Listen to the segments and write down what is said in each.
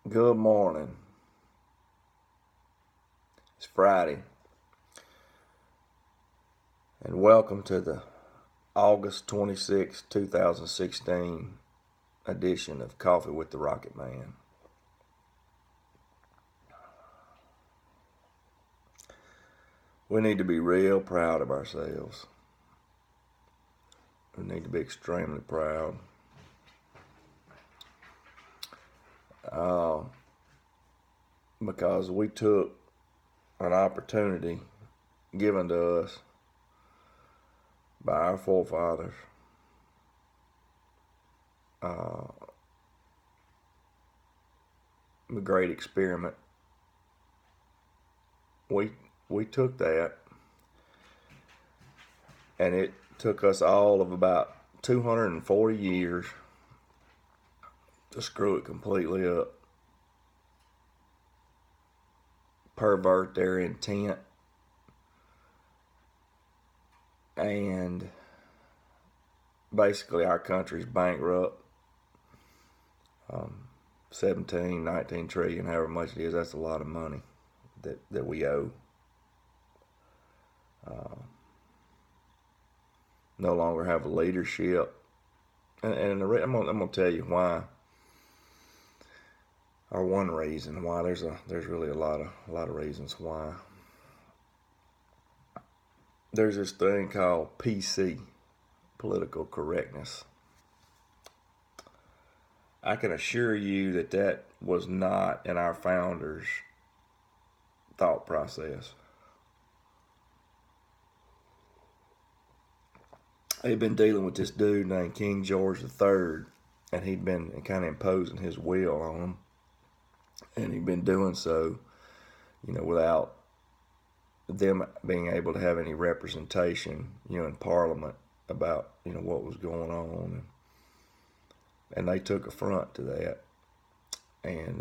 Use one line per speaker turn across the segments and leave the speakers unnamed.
Good morning. It's Friday, and welcome to the August 26, 2016 edition of Coffee with the Rockettman. We need to be real proud of ourselves. We need to be extremely proud. Because we took an opportunity given to us by our forefathers the great experiment. We took that, and it took us all of about 240 years to screw it completely up, pervert their intent, and basically our country's bankrupt. 17, 19 trillion, however much it is, that's a lot of money that we owe. No longer have a leadership, and I'm gonna tell you why, or one reason why. There's really a lot of reasons why. There's this thing called PC, political correctness. I can assure you that was not in our founders' thought process. They'd been dealing with this dude named King George III, and he'd been kind of imposing his will on them, and he'd been doing so, without them being able to have any representation, in Parliament about, what was going on, and they took affront to that, and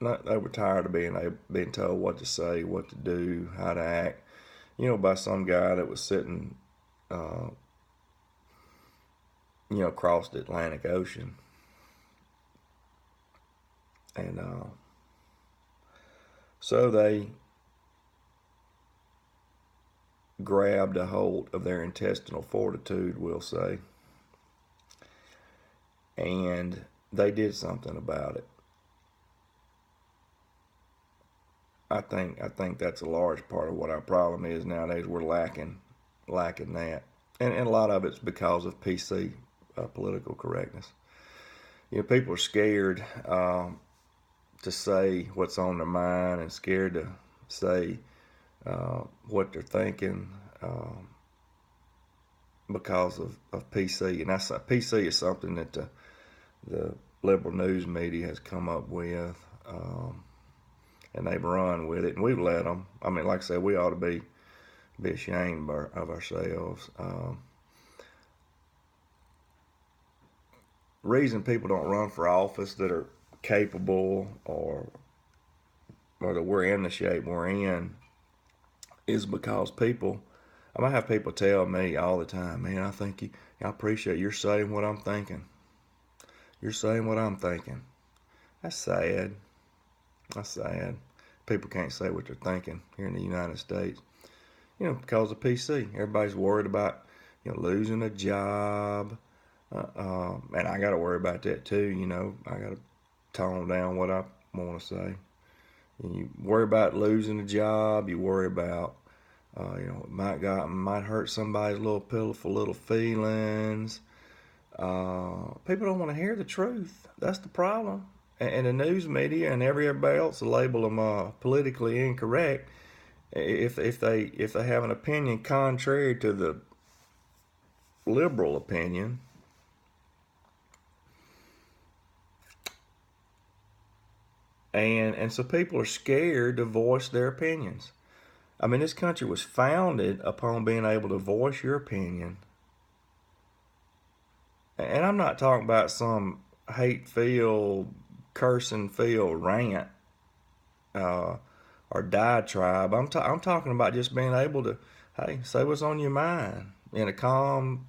they were tired of being told what to say, what to do, how to act, by some guy that was sitting, across the Atlantic Ocean. And so they grabbed a hold of their intestinal fortitude, we'll say, and they did something about it. I think that's a large part of what our problem is nowadays. We're lacking that, and a lot of it's because of PC, political correctness. People are scared to say what's on their mind, and scared to say what they're thinking because of PC. And PC is something that the liberal news media has come up with, and they've run with it, and we've let them. I mean, like I said, we ought to be ashamed of ourselves. Reason people don't run for office that are capable or that we're in the shape we're in is because I might have people tell me all the time, man, I appreciate you're saying what I'm thinking. You're saying what I'm thinking. That's sad. People can't say what they're thinking here in the United States, because of PC. Everybody's worried about, losing a job, and I got to worry about that too. I got to tone down what I want to say. You worry about losing a job. You worry about, it might hurt somebody's little pitiful little feelings. People don't want to hear the truth. That's the problem. And the news media and everybody else will label them politically incorrect if they have an opinion contrary to the liberal opinion. And so people are scared to voice their opinions. I mean, this country was founded upon being able to voice your opinion. And I'm not talking about some hate-filled, cursing-filled rant or diatribe. I'm talking about just being able to, hey, say what's on your mind in a calm,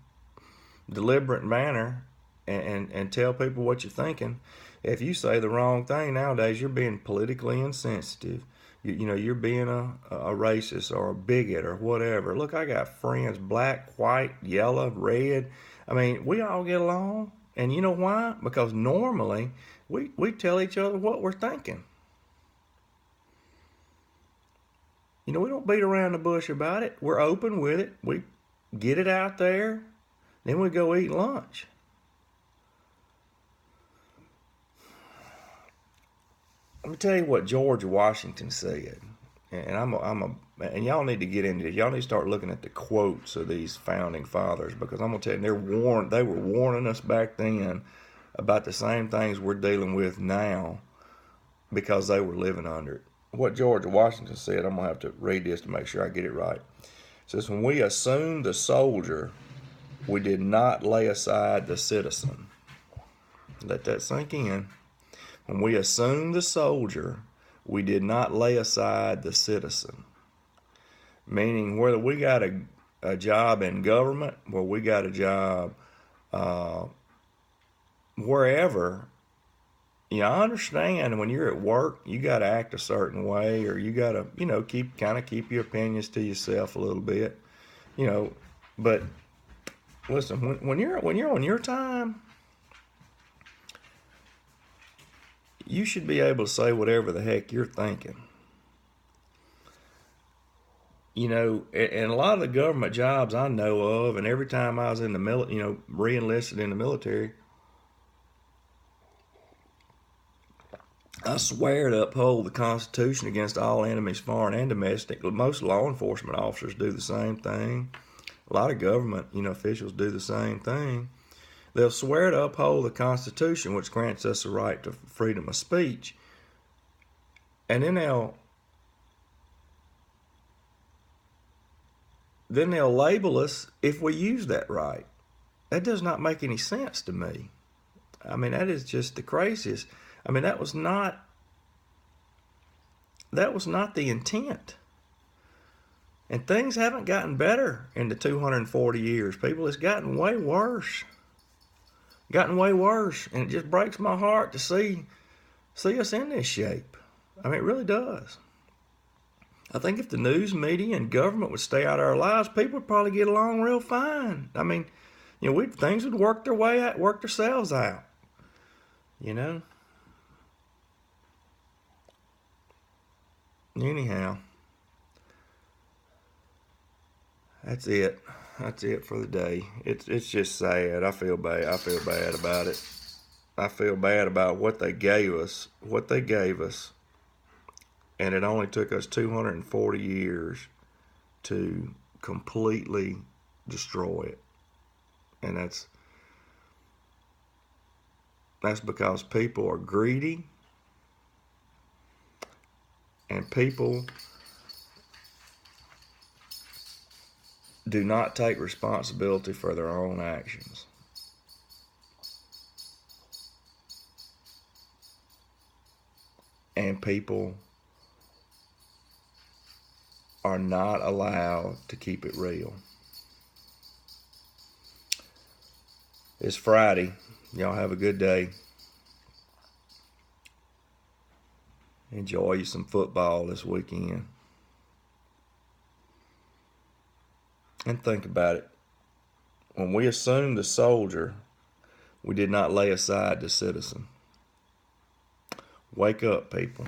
deliberate manner and tell people what you're thinking. If you say the wrong thing nowadays, you're being politically insensitive. You're being a racist or a bigot or whatever. Look, I got friends, black, white, yellow, red. I mean, we all get along. And you know why? Because normally we tell each other what we're thinking. We don't beat around the bush about it. We're open with it. We get it out there. Then we go eat lunch. Let me tell you what George Washington said, and y'all need to get into it. Y'all need to start looking at the quotes of these founding fathers, because I'm gonna tell you, they were warning us back then about the same things we're dealing with now, because they were living under it. What George Washington said, I'm gonna have to read this to make sure I get it right. It says, "When we assumed the soldier, we did not lay aside the citizen." Let that sink in. When we assumed the soldier, we did not lay aside the citizen. Meaning, whether we got a job in government, where we got a job wherever, I understand when you're at work, you got to act a certain way, or you got to, keep your opinions to yourself a little bit, But listen, when you're on your time, you should be able to say whatever the heck you're thinking. And a lot of the government jobs I know of, and every time I was in the military, re-enlisted in the military, I swear to uphold the Constitution against all enemies, foreign and domestic. Most law enforcement officers do the same thing. A lot of government, officials do the same thing. They'll swear to uphold the Constitution, which grants us the right to freedom of speech. And then they'll label us if we use that right. That does not make any sense to me. I mean, that is just the craziest. I mean, that was not the intent. And things haven't gotten better in the 240 years, people. It's gotten way worse. And it just breaks my heart to see us in this shape. I mean, it really does. I think if the news media and government would stay out of our lives, people would probably get along real fine. I mean, things would work themselves out. Anyhow, that's it. That's it for the day. It's just sad. I feel bad about it. I feel bad about what they gave us. And it only took us 240 years to completely destroy it. And that's because people are greedy, and people do not take responsibility for their own actions. And people are not allowed to keep it real. It's Friday. Y'all have a good day. Enjoy you some football this weekend. And think about it. When we assumed the soldier, we did not lay aside the citizen. Wake up, people.